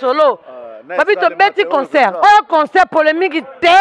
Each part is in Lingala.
solo. Babi to beti concert. Oh concert polémique té.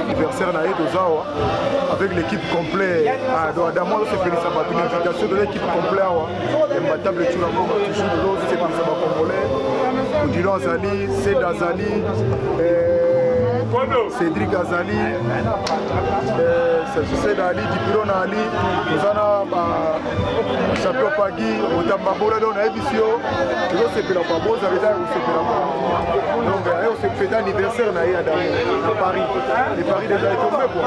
Anniversaire naïe d'Ozawa avec l'équipe complète. D'abord, c'est Félix Abba, une invitation de l'équipe complète. Imbattable tout le monde, toujours de l'autre, c'est Félix Abba congolais. Odilon Azali, Céd Azali, Cédric Azali, Céd Ali, Dipiron Ali, nous avons champion Pagui, Otamba Bola, on a Ebisio, nous avons fait la Babosa, donc on s'est fait l'anniversaire à Paris. Les Paris déjà est tombé pour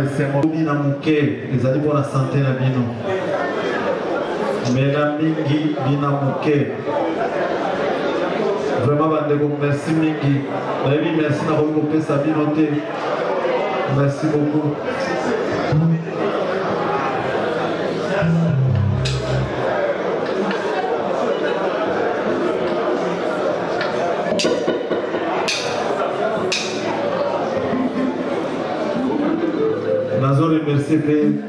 esengo bina moke ezali mpona sante na bino mais na mingi bina moke vraiment bandeko merci mingi nayebi merci nakoki kopesa bino te merci beaucoup nazo remercier pe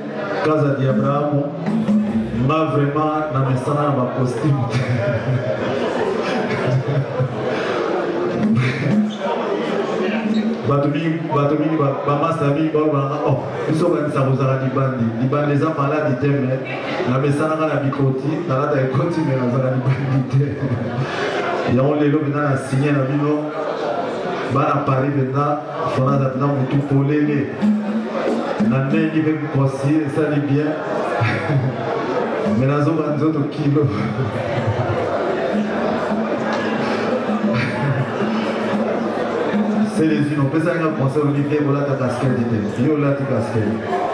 Casa di Abraham ma vraiment na mesana na costume bato mingi bamasa mingi balobana oh biso kanisa kozala libandi eza maladi te me na mesananga na bikoti nalata ekoti me nazala libandi te yango lelo mpena na signe na bino bana Paris mpena fonaza mpena motu polele na ndenge mpe conseiller esali bien me nazoba nzoto kilo c'est les unes on peut ça un conseil Olivier voilà ta casquette yo là ta casquette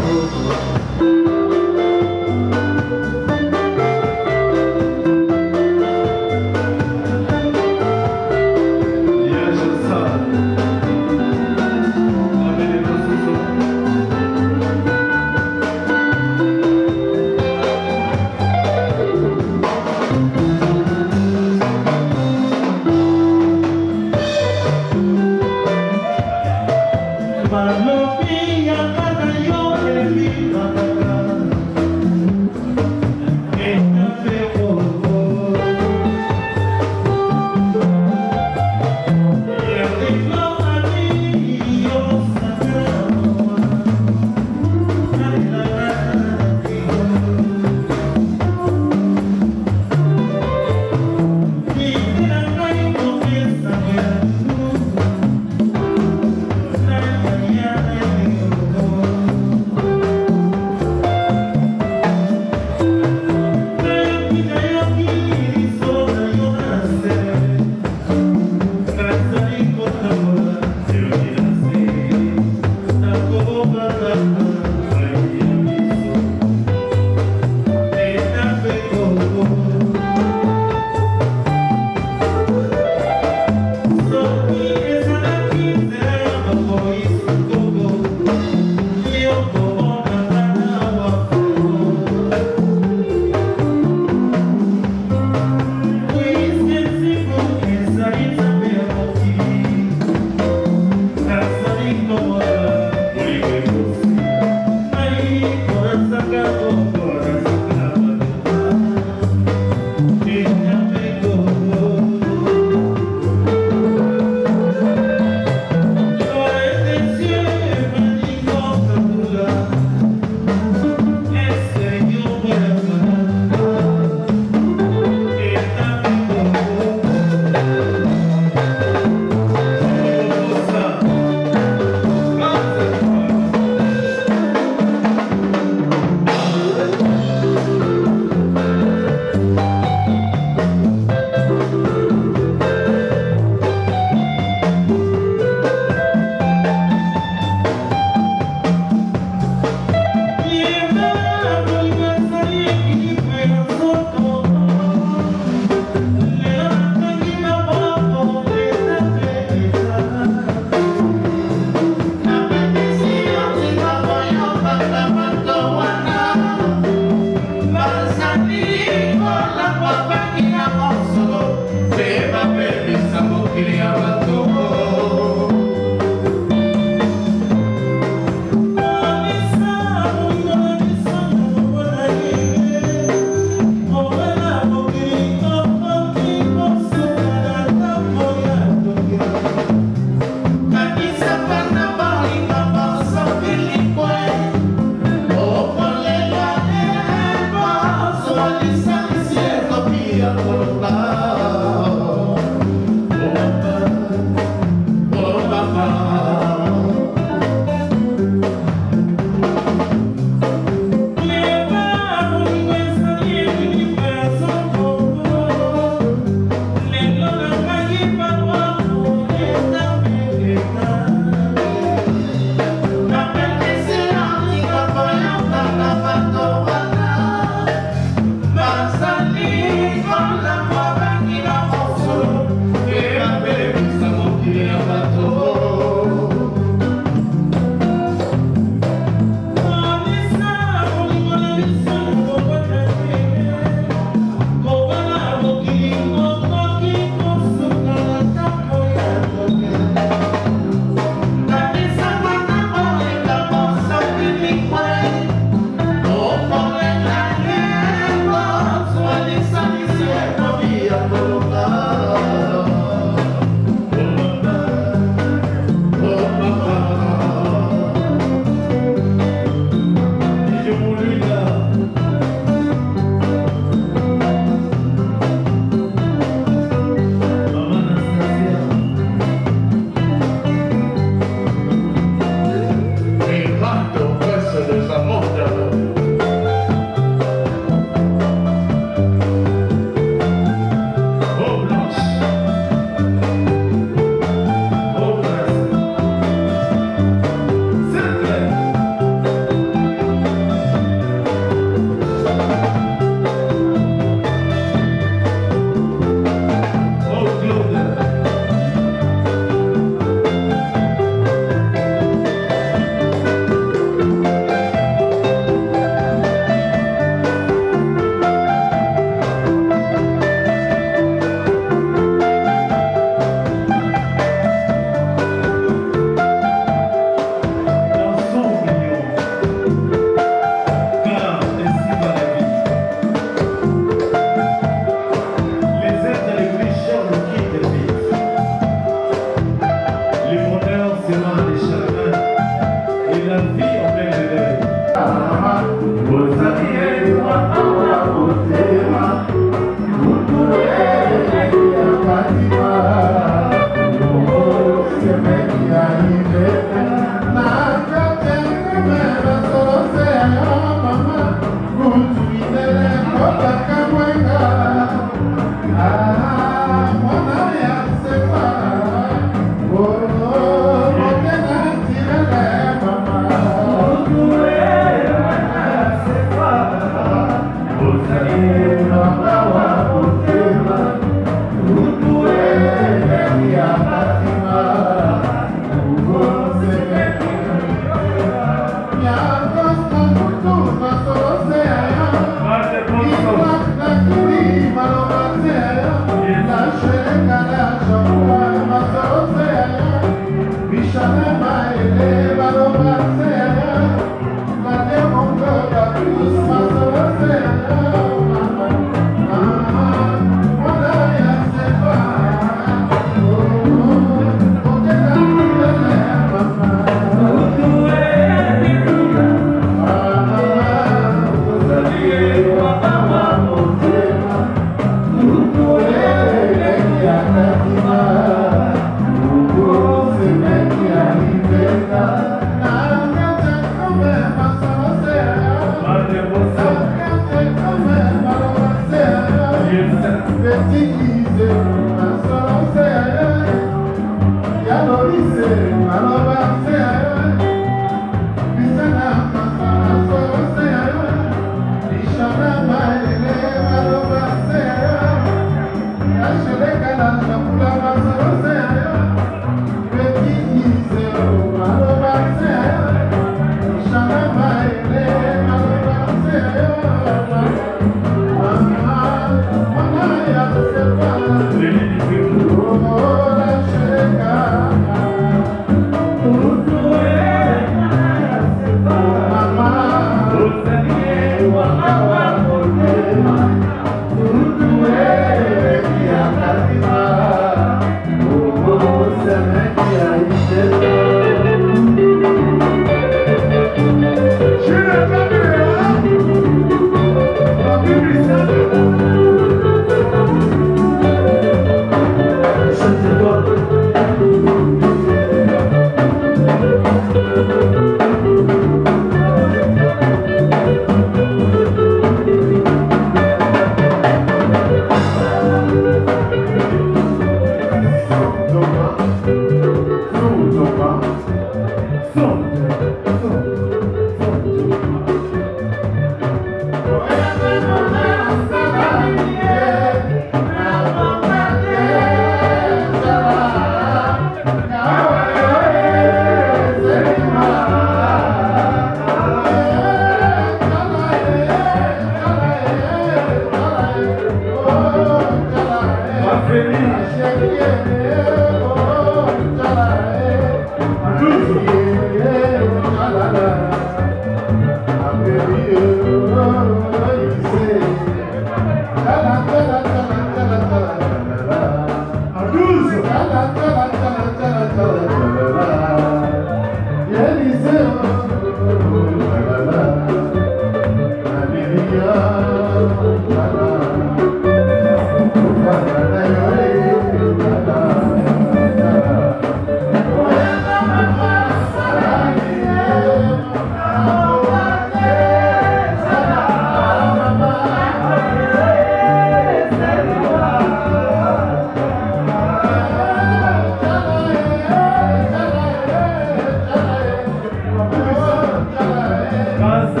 Mas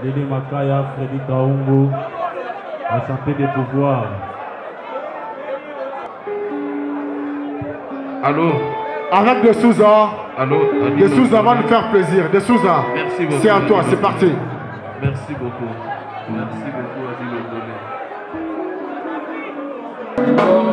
Lili Makaya, Freddy Kaungu, la santé des pouvoirs. Allô? Avec De Souza. Allô? De Souza va nous faire plaisir. De Souza. Merci beaucoup. C'est à toi, c'est parti. Merci beaucoup. Merci beaucoup, Adi Lodolé. Oh,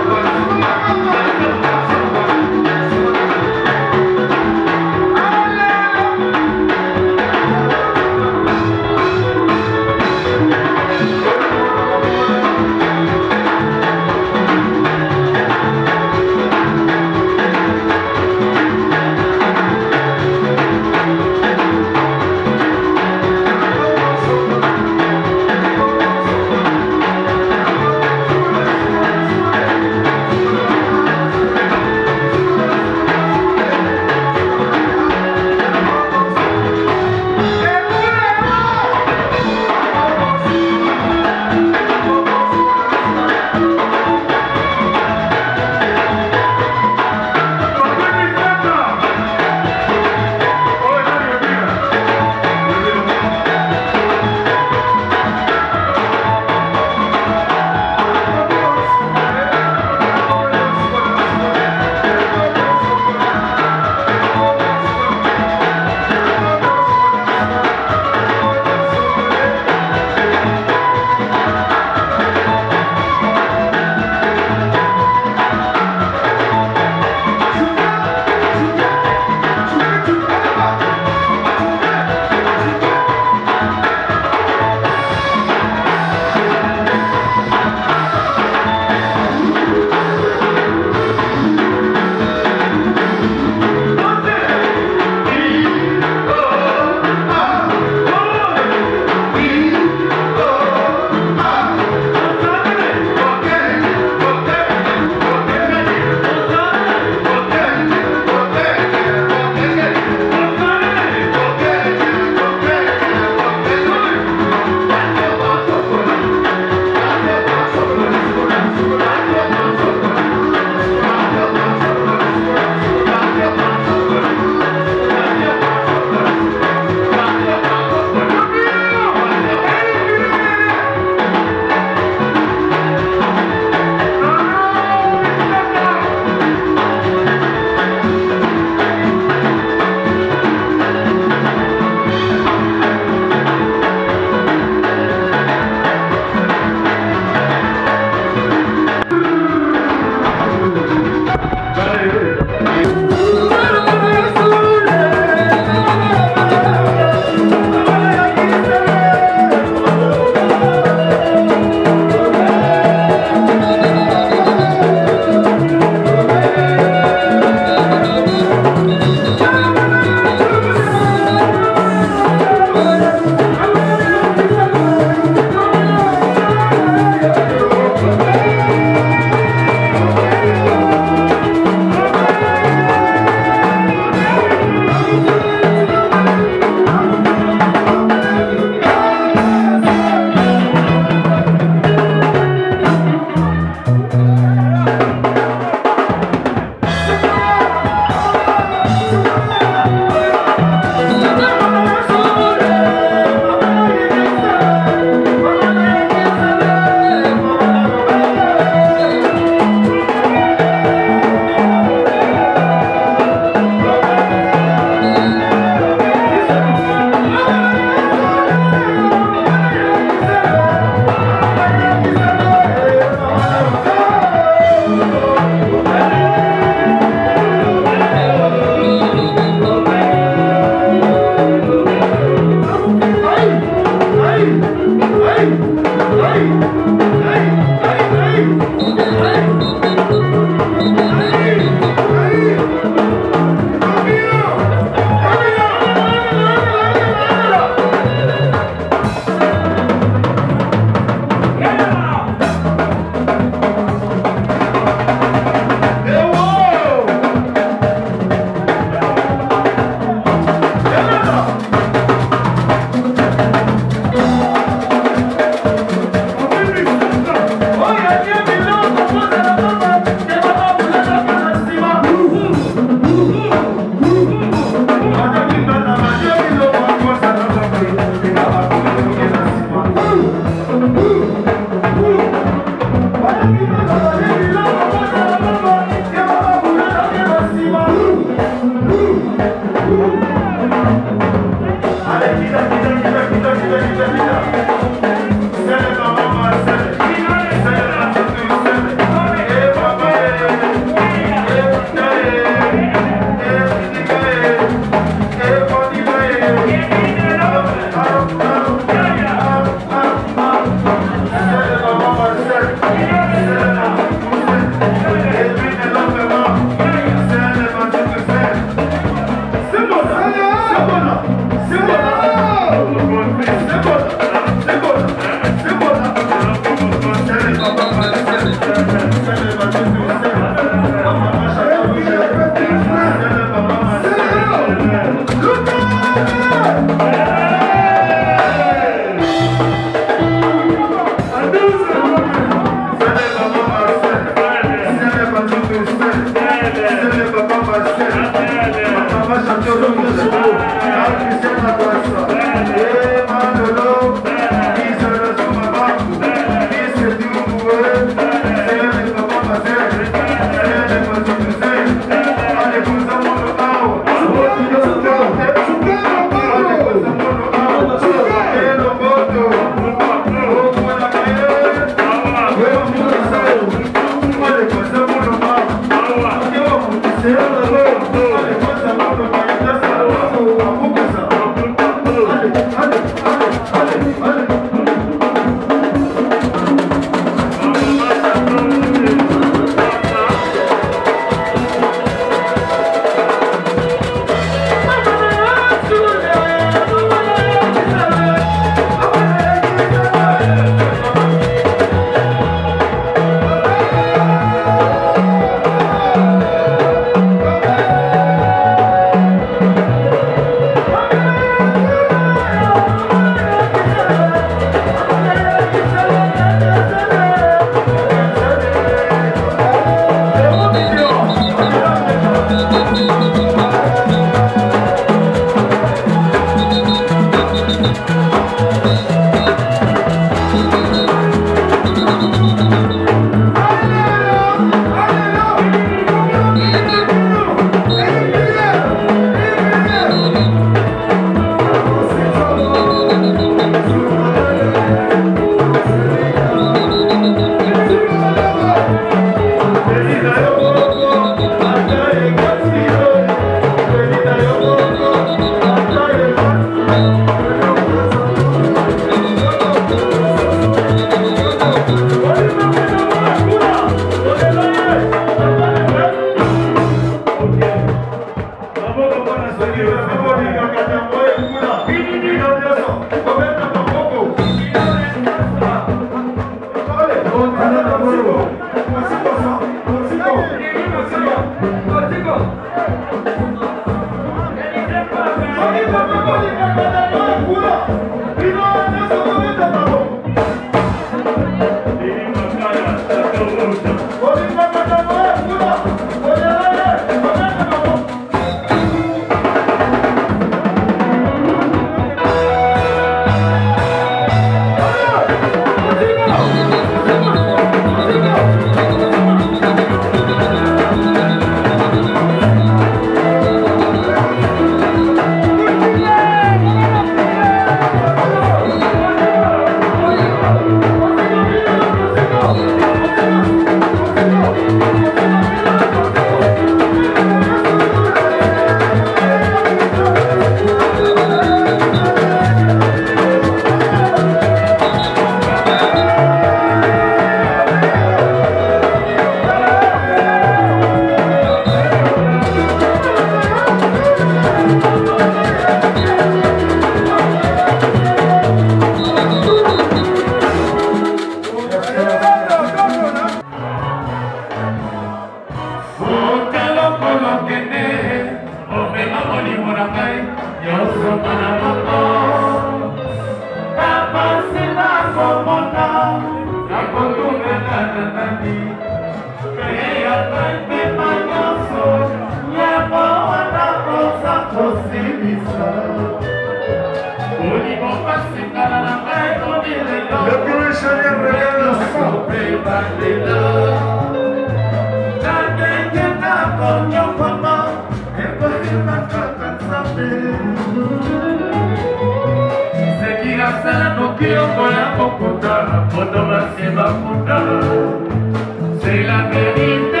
C'est la vérité,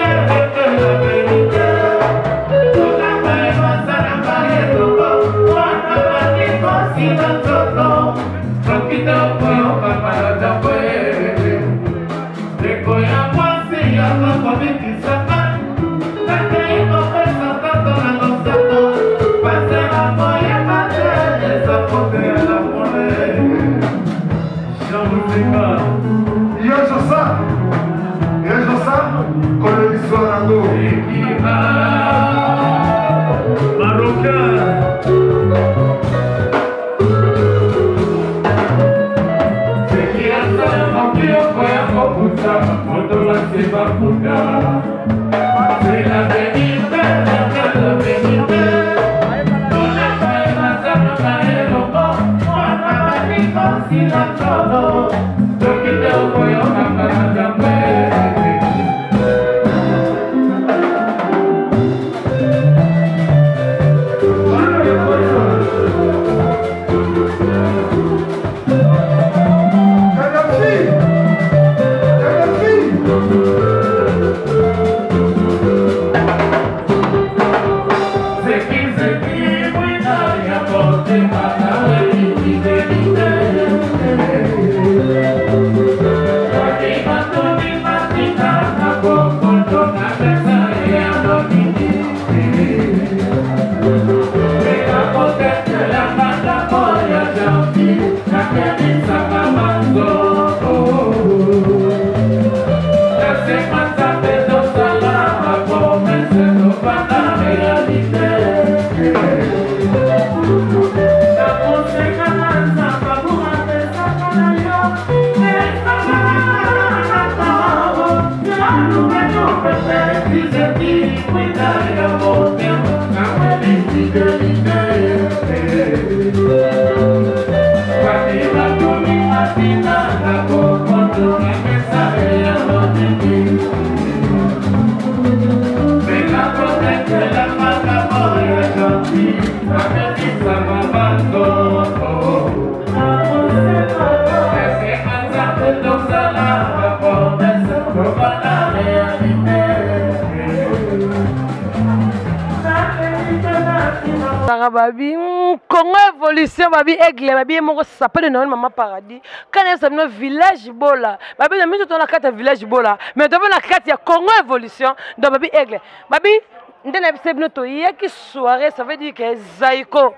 la vérité. Babi, Congo évolution, babi aigle, babi mon sapin de Noël, maman paradis. Quand elle est dans village bola, babi de mise dans la carte village bola, mais dans la carte il y a Congo évolution, dans babi aigle. Babi, ndena bisebino to yeki soirée, ça veut dire que Zaiko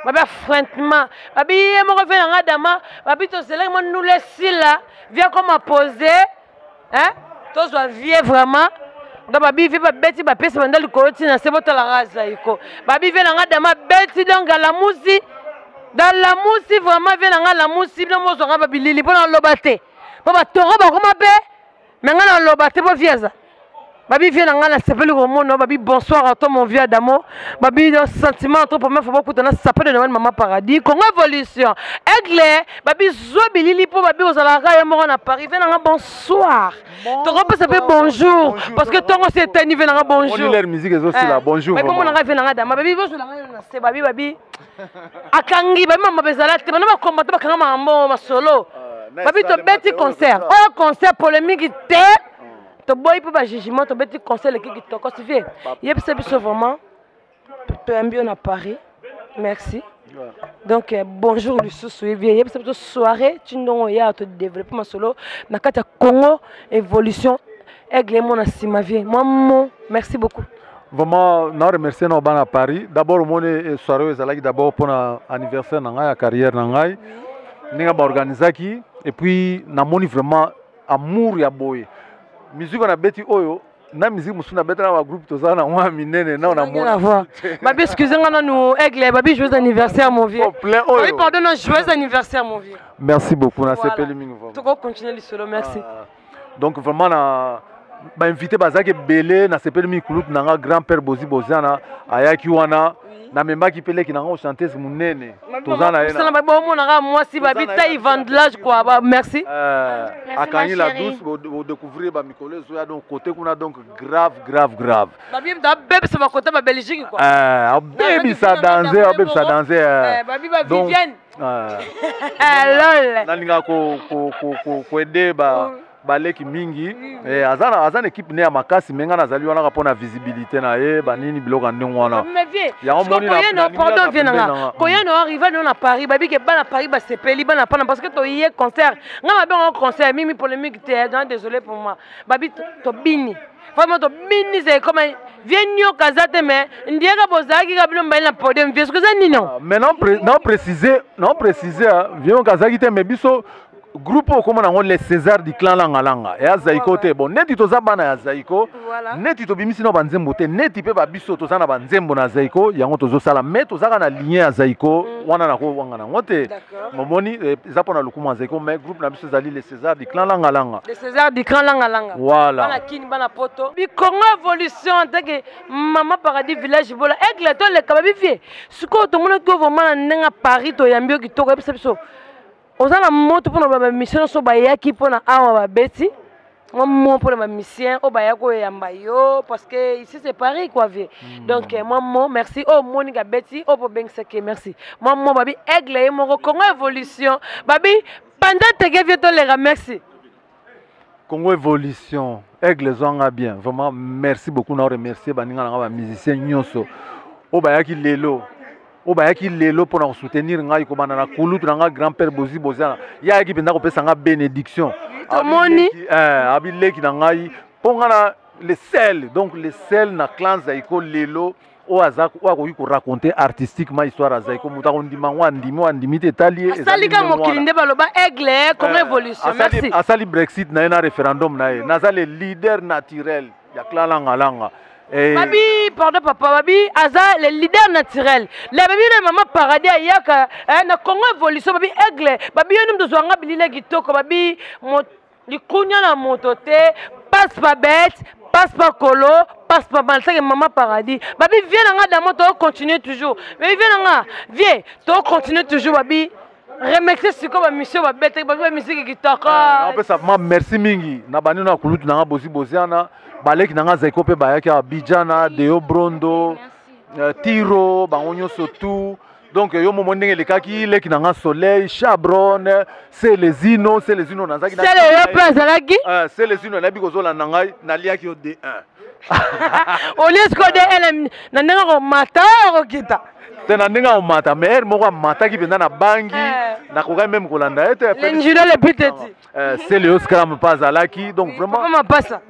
babi affrontement babi yemo ko vena ngadama babi to selek mo nous laisser là vient comme à poser hein to so vie vraiment donc babi vi ba beti ba pesa banda likoti na sebo to la Zaiko babi vena ngadama beti donc la musique dans la musique vraiment vena la musique no mo so babi lili pona lobate po ba toro ba ko mabe mais ngana lobate po vieza babi vient dans la s'appelle au monde babi bonsoir à toi mon vieux Adamo babi le sentiment entre pour moi faut beaucoup dans s'appelle de maman paradis Congo évolution aigle babi zobi lili pour babi aux alara mo na Paris vient dans bonsoir ton peut s'appeler bonjour parce que ton c'est un niveau dans bonjour on leur musique aussi là bonjour mais comment on a vient dans Adama babi vous là c'est babi akangi babi mama bezala te bana ba combattre ba kanga mambo ma solo babi to beti concert oh concert polémique te to boy pour ba jugement to beti conseil le qui to constitué yep c'est vraiment to ambiance à Paris merci donc bonjour le sous yep c'est soirée tu non ya to développer ma solo na kata Congo évolution aigle mon asima vie moi merci beaucoup vraiment na remercier no bana Paris d'abord mon soirée ezalaki d'abord pour anniversaire na ngai ya carrière na ngai ninga ba organisaki et puis na moni vraiment amour ya boy musique on a bêti oyo na musique musuna bêta na groupe to ça na moi minene na on a moi babi excusez-moi nous aigle babi joyeux anniversaire mon vieux oui pardon joyeux anniversaire mon vieux merci beaucoup na sepeli mingi vraiment to ko continuer le solo merci donc vraiment na ba invité bazaki belé na sepeli mingi groupe na grand-père Bozi Bozana ayaki wana na memba ki pele ki na chanteuse munene tozana ena ça na ba monaka moi si babi taille vendage quoi merci akanyi la douce vous découvrir ba mikolo zo ya donc côté kuna donc grave babi da bébé ça va côté ba Belgique quoi baby ça danser babi ba Vivienne lol nalinga ko aider ba baleki mingi azana équipe ne ya makasi menga nazali wana kapona visibilité na ye banini biloko ndenge wana ya omoni na pardon viens koyeno arriver na Paris babi ke bana Paris ba sepeli bana pana parce que to yé concert ngama ben concert mimi polémique te désolé pour moi babi to bini vraiment to bini c'est comme viens nyo kazate mais ndieka bozaki ka bino mbali na podium viens que ça nino mais non préciser viens kazaki te mais biso groupe comme on a les César du clan langa et Zaiko te bon neti to zabana ya Zaiko neti to bimisi no banzembo te neti pe ba biso to sana banzembo na Zaiko yango to zo sala mais to zaka na lien ya Zaiko wana na ko wanga na ngote momoni zapo na lukuma Zaiko mais groupe na biso zali les César du clan langa les César du clan langa voilà bana kini bana poto bi Congo évolution teke mama paradis village bola aigle to le kababi vie siko to mona ko vraiment na Paris to yambio kitoko ebisa biso ozala moto pour na mission so bayaki pour na awa ba beti moi pour ma mission o bayako yamba yo parce que ici c'est Paris quoi vie donc moi merci oh Monica Betty oh pour ben seke merci moi babi aigle et mon Congo évolution babi pendant te vie to les merci Congo évolution aigle zonga bien vraiment merci beaucoup na remercier baninga na ba musicien nyonso o bayaki lelo obayaki lelo pour soutenir ngai ko banana kulutu nga grand-père Bozi Bozana ya ki penda ko pesa nga bénédiction tomoni abileki na ngai pongana le sel donc le sel na clan Zaiko lelo o azako ko ko raconter artistiquement histoire Zaiko mutako ndima ndimi te talier salika mokilinde baloba aigle comme évolution merci asali Brexit na ena référendum na ye naza le leader naturel ya clan langa babi pardon papa babi aza le leader naturel la babi na mama paradis ayaka na Congo évolution babi aigle babi yonum de zwanga bilile kitoko babi likunya na motote passe pas bête passe pas colo passe pas mal ça que maman paradis babi viens nga dans moto continuer toujours mais viens to continuer toujours babi remercier ce que monsieur va bête babi musique kitoko on peut ça merci mingi na bani na kulutu na Bozi Bozana baleki nanga Zaiko pe bayaki Abidjana Deo Brondo Tiro bangonyo sotu donc yo momo ndenge lekaki leki nanga Soleil Chabron c'est les ino nazaki c'est le place alaki c'est les ino na biko zola nanga na liaki au D1 au lieu que D1 na ndenge ko mata ko kita te na ndenge o mata mais moko mata ki penda na bangi nakoka même kolanda ete l'ingénieur le piteti c'est le scram pas alaki donc vraiment comment passa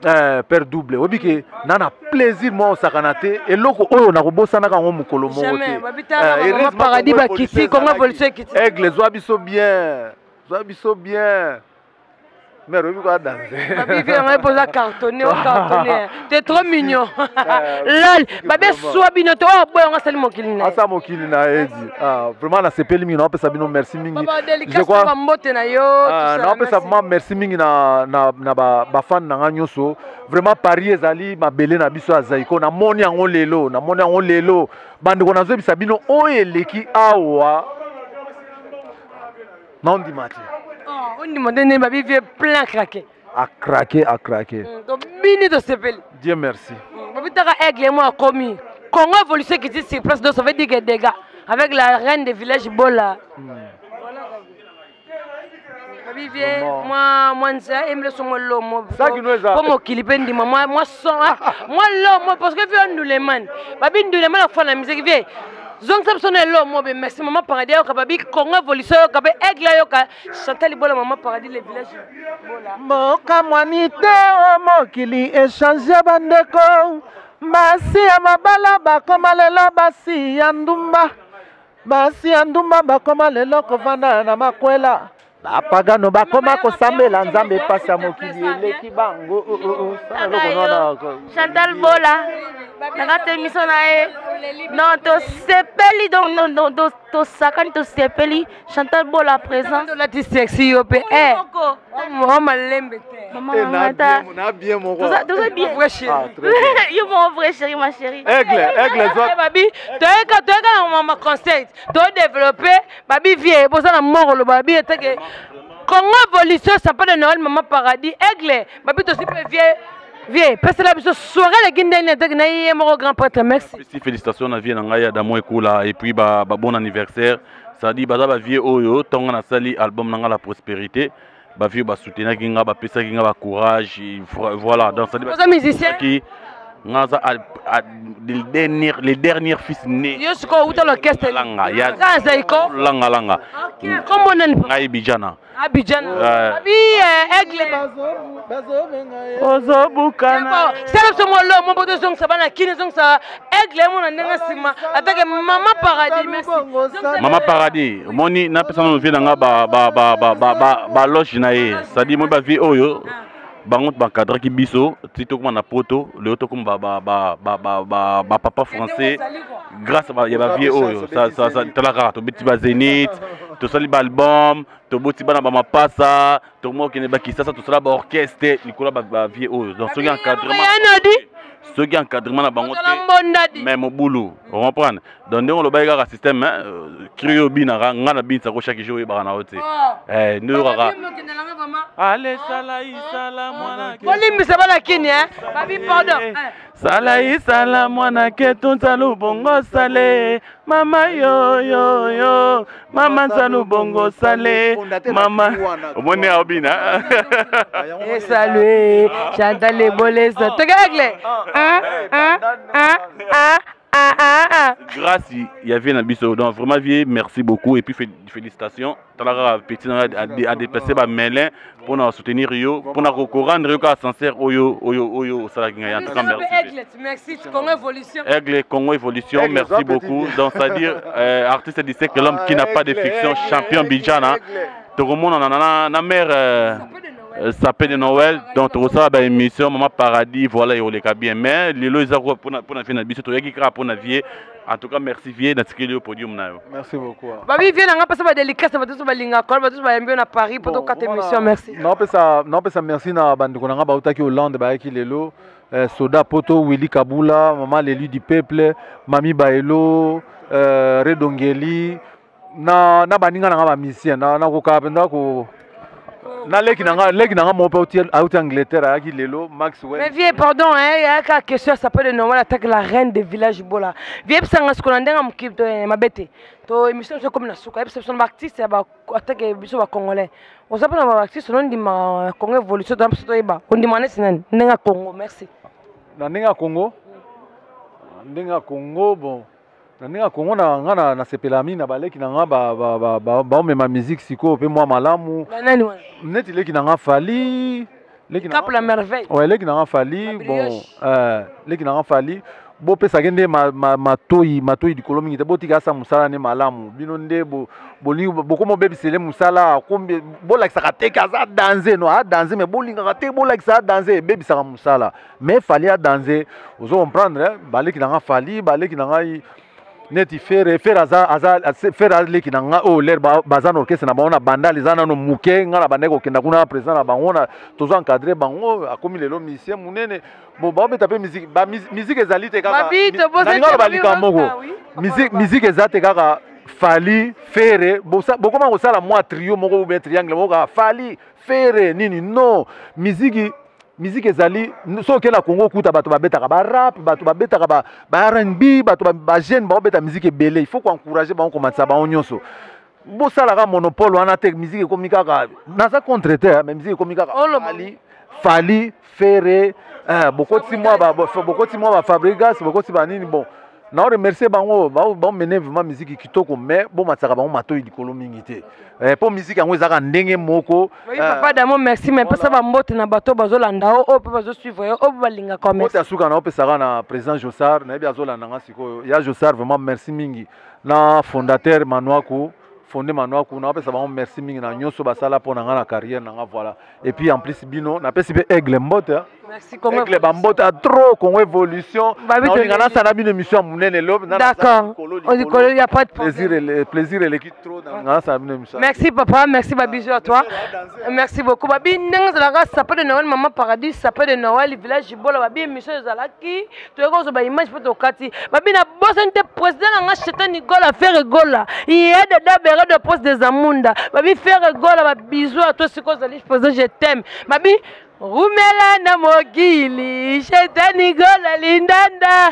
père double obi ke nana plaisir moi osakana te eloko oyo nakobosana kango mokolo moko jamais babita mama paradis bakiti comment évolution kiti aigle zwa biso bien mais Robi quoi danser. Babi vient on pose à cartonner au cartonner. T'es trop mignon. Lol, babi soit binoto oh boy on va saluer mon kilina. Ah ça mon kilina edi. Ah vraiment na sepeli mingi na pesa bino merci mingi. Je crois ba mbote na yo tout ça. Na pesa vraiment merci mingi na ba fan na nganyoso. Vraiment Paris ezali mabele na biso azaiko na moni yango lelo. Bandeko na zo bisa bino oyeleki awa. Non di mati. Oh, on dit mon dernier babi vient plein craquer. À craquer. Donc bini de sepeli. Dieu merci. Babi taka aigle moi commis. Congo évolution qui dit sur place donc ça veut dire que des gars avec la reine des villages Bola. Babi vient moi nza aime le son lomo. Ça qui nous est pour mon kilipendi moi son moi lomo parce que vieux nous les man. Babi nous les man la fois la musique vient. Zong Samson est l'homme, merci maman paradis au Kababi, Congo évolution au Kabé, Aigle Yoka, Chantal Bola maman paradis les villages. Moka mwanite o mokili échange bandeko. Basi ya mabala bakoma lelo basi ya ndumba. Basi ya ndumba bakoma lelo kovanda na makwela. Bapagano bakoma kosambela nzambe pasi ya mokili eleki bango. Chantal Bola. Nakate émission nae non to sepeli donc to sakani to sepeli Chantal Bola présent la ti sexy yo pe moi malembe te maman na bien mon roi tout ça bien vrai chéri yo mon vrai chéri ma chérie aigle toi babi toyeka na mama concept to développer babi vie pour ça na mort le babi était que Congo évolution ça pas de Noël maman paradis aigle babi to si pe vie Viens, parce que la soirée les Guinéens mon grand prêtre merci. Félicitations à vie nangaya d'amo ekula et puis bon anniversaire. Ça dit ba vie oyo tonga na sali album nanga la prospérité. Ba vie ba soutenir kinga ba pesa kinga ba courage voilà dans ça dit ba musicien qui ngaza les derniers fils nés. Yo siko uta l'orchestre langa ya zaiko langa. Comment on ngai bijana. Abidjan. Abi aigle Ozobukana. C'est le mot mon bodo zong sabana kini zong sa aigle mon nanga sima attaque maman paradis merci. Maman paradis moni na pesa no vie nanga ba loge na ye. Ça dit moi ba vie oyo bangot ba cadre ki biso tito comme na poto le auto comme ba papa français grâce à ya ba vie oyo ça talaka to biti ba Zénith to sali ba album to boti bana ba mapasa to mo kene ba kisasa to sala ba orchestre likola ba vie oyo donc ce qui encadrement ce qui encadrement na bango mais mon boulot on comprend donc on le baïga un système cryo binara ngana bin sa ko chaque jour ba na hote nous rara allez sala mwana Bolimbi sabana kini babi pardon sala mwana ke tunzalu bongo sale mama yo mama nzalu bongo sale mama omone obina et salut Chantal Bola ça te gagle grâce il y avait un biseau donc vraiment vie merci beaucoup et puis félicitations talara petit à déplacer ba melin pour nous soutenir yo pour nous rendre yo ka sincère oyo ça la en tout cas merci Congo évolution Congo évolution merci beaucoup donc c'est à dire artiste du siècle l'homme qui n'a pas de fiction champion Bijana tout le monde en a na mère sapé de Noël donc tout ça ba émission maman paradis voilà et les bien mais lelo ils pour faire na biso to yaki kra pour na vie en tout cas merci vie na tikeli au podium na yo merci beaucoup babi vie nga pasa ba délicat ça va tous ba linga kol ba tous ba mbio na Paris pour quatre émissions merci non pesa merci na bandeko nga ba utaki Hollande ba yaki lelo Soda Poto Willy Kabula maman l'élu du peuple Mami Baelo Redongeli na baninga nga ba musicien na ko kapenda ko na leki nanga mon petit out Angleterre avec lelo Maxwell. Mais vieux pardon il y a quelque question ça peut de Noël attaque la reine des villages Bola. Vieux sanga ce qu'on a ndanga mkip to mabete. To émission c'est comme na suka perception d'artiste ba attaque biso ba congolais. On s'appelle na artiste non di ma Congo évolution dans ce toyeba. On demande sinan ndanga Congo merci. Na ndanga Congo. Ndanga Congo bon Nanga Congo na sepela mina baleki nanga ba mema musique siko pe moi malamu. Net leki nanga Fali. Cap la merveille. Ouais, leki nanga Fali bon leki nanga Fali. Bo pesa gende matoi di kolomingi te botika sa musala ne malamu bino nde bokomo bebisele musala kombe bolakisaka te kaza danser no a danser mais bolingaka te bolakisa danser bebisaka musala mais Fali a danser ozo comprendre baleki nanga Fali baleki nanga neti faire leki nanga o l'air bazan orchestre na bango banda les ana no muke ngala bandeko kenda kuna président na bango na tozo encadrer bango akomi lelo musicien munene bon ba beta pe musique ezali te kaka na balika moko musique ezate kaka Fali faire bokoma ko sala moi trio moko ou bien triangle moko Fali faire nini non musique ezali soki na Congo kuta bato babetaka ba rap bato babetaka ba R&B bato ba jeune ba beta musique belé il faut encourager ba on commencer ba on nyonso bo sala ka monopole wana te musique ekomi kaka naza contre te mais musique ekomi kaka Fali faire bokoti moi ba Fabregas bokoti ba nini bon na remercier bango ba mener vraiment musique kitoko mais bon matsaka bango matoi likolo mingi te pour musique yango ezaka ndenge moko oui papa Damo merci mais pesa ba mbote na bato bazolanda o pe bazo suivre o balinga comme mbote asuka na opesaka na président Jossar na bi azolanda nga siko ya Jossar vraiment merci mingi na fondateur Manwaku fondé Manwaku na opesa bango merci mingi na nyonso basala pour na nga na carrière na nga voilà et puis en plus bino na pesi be Aigle Mbote merci Congo Aigle Bambote a trop Congo évolution na ngana sana bino émission munene lob na d'accord il y a pas de plaisir et l'équipe trop na ngana sana bino émission merci papa merci babisou à toi merci beaucoup babi ndenge zalaka sapin de Noël maman paradis sapin de Noël village Jibola babi émission ezalaki toyeko zo ba image photo kati babi na bosante président na nga Chetani Gola faire gola il y a de dabere de poste des amunda babi faire gola babisou à toi siko zali président je t'aime babi Rumela na mogili Chetani Gola lindanda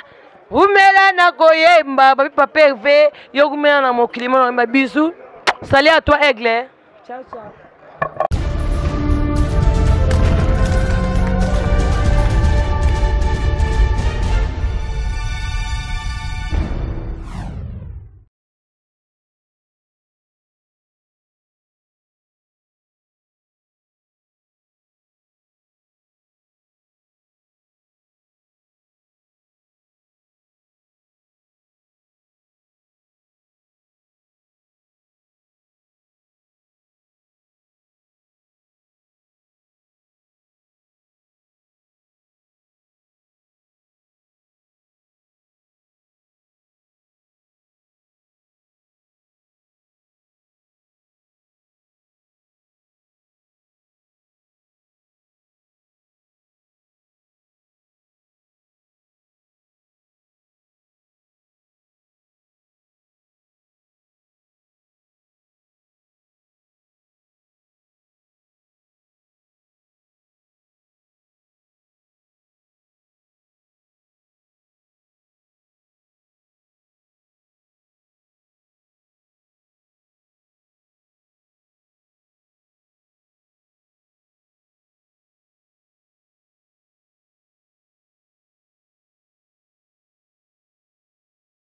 Rumela na koyemba babi papa Hervé yo rumela na mokili mo na bisou salut à toi Aigle ciao ciao